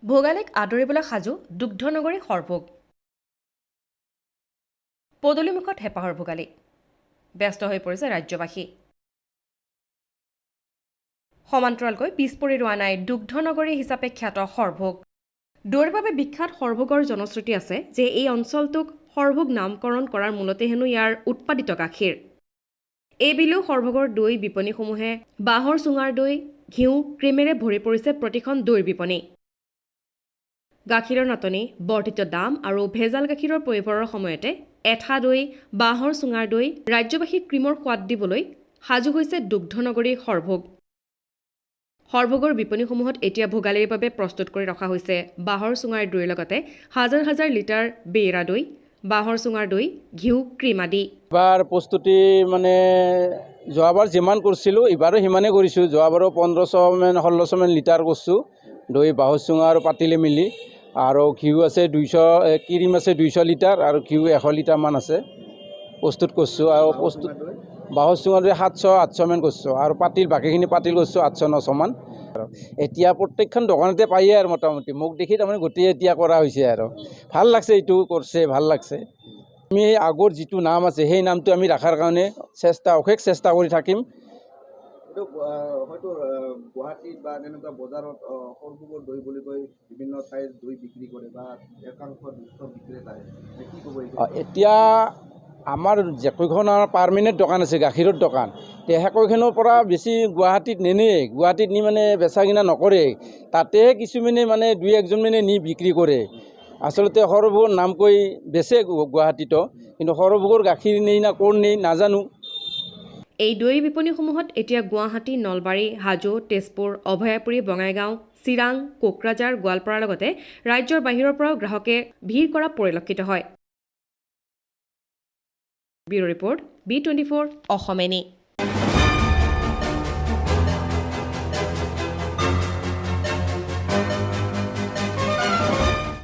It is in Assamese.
ভোগালীক আদৰিবলৈ সাজু দুগ্ধনগৰী সৰভোগ পদূলিমুখত হেঁপাহৰ ভোগালী ব্যস্ত হৈ পৰিছে ৰাজ্যবাসী সমান্তৰালকৈ পিছ পৰি ৰোৱা নাই দুগ্ধনগৰী হিচাপে খ্যাত সৰভোগ দৈৰ বাবে বিখ্যাত সৰভোগৰ জনশ্ৰুতি আছে যে এই অঞ্চলটোক সৰভোগ নামকৰণ কৰাৰ মূলতে হেনো ইয়াৰ উৎপাদিত গাখীৰ এইবিলেও সৰভোগৰ দৈ বিপণীসমূহে বাঁহৰ চুঙাৰ দৈ ঘিউ ক্ৰীমেৰে ভৰি পৰিছে প্ৰতিখন দৈৰ বিপণী গাখীৰৰ নাটনি বৰ্ধিত দাম আৰু ভেজাল গাখীৰৰ প্ৰয়োভৰৰ সময়তে এঠা দৈ বাঁহৰ চুঙাৰ দৈ ৰাজ্যবাসীক ক্ৰীমৰ সোৱাদ দিবলৈ সাজু হৈছে দুগ্ধনগৰী সৰভোগৰ বিপণীসমূহত এতিয়া ভোগালীৰ বাবে প্ৰস্তুত কৰি ৰখা হৈছে বাঁহৰ চুঙাৰ দৈৰ লগতে হাজাৰ হাজাৰ লিটাৰ বেৰা দৈ বাঁহৰ চুঙাৰ দৈ ঘিউ ক্ৰীম আদি এবাৰ প্ৰস্তুতি মানে যোৱাবাৰ যিমান কৰিছিলোঁ এইবাৰো সিমানেই কৰিছোঁ যোৱাবাৰো 1500 মান লিটাৰ কৰিছোঁ দৈ বাঁহৰ চুঙা আৰু পাতিলে মিলি আৰু ঘিউ আছে 200 ক্ৰীম আছে 200 লিটাৰ আৰু ঘিউ 100 লিটাৰমান আছে প্ৰস্তুত কৰিছোঁ আৰু বাঁহৰ চুঙা দৈ 700-800 মান কৰিছোঁ আৰু বাকীখিনি পাতিল কৰিছোঁ 800-900 মান এতিয়া প্ৰত্যেকখন দোকানতে পায়ে আৰু মোটামুটি মোক দেখি তাৰমানে গোটেই এতিয়া কৰা হৈছে আৰু ভাল লাগছে এইটো কৰিছে ভাল লাগছে আমি আগৰ যিটো নাম আছে সেই নামটো আমি ৰখাৰ কাৰণে অশেষ চেষ্টা কৰি থাকিম হয়তো গুৱাহাটীত বা তেনেকুৱা বজাৰত সৰভোগৰ দৈ বুলি কৈ বিভিন্ন ঠাইত দৈ বিক্ৰী কৰে বা একাংশ দুষ্ট বিক্ৰেতাই কি ক'ব এতিয়া আমাৰ যেকেইখন পাৰ্মানেণ্ট দোকান আছে গাখীৰৰ দোকান সেইকেইখনৰ পৰা বেছি গুৱাহাটীত নেনেই গুৱাহাটীত নি মানে বেচা কিনা নকৰে তাতে কিছুমানে মানে 2-1জন মানে নি বিক্ৰী কৰে আচলতে সৰভোগৰ নাম কৈ বেচে গুৱাহাটীতো কিন্তু সৰভোগৰ গাখীৰ নেই না ক'ৰ নেই নাজানো এই দৈৰ বিপণীসমূহত এতিয়া গুৱাহাটী নলবাৰী হাজো তেজপুৰ অভয়াপুৰী বঙাইগাঁও চিৰাং কোকৰাঝাৰ গোৱালপাৰাৰ লগতে ৰাজ্যৰ বাহিৰৰ পৰাও গ্ৰাহকে ভিৰ কৰা পৰিলক্ষিত হয় ব্যুৰ ৰিপৰ্ট B24 অসমেনী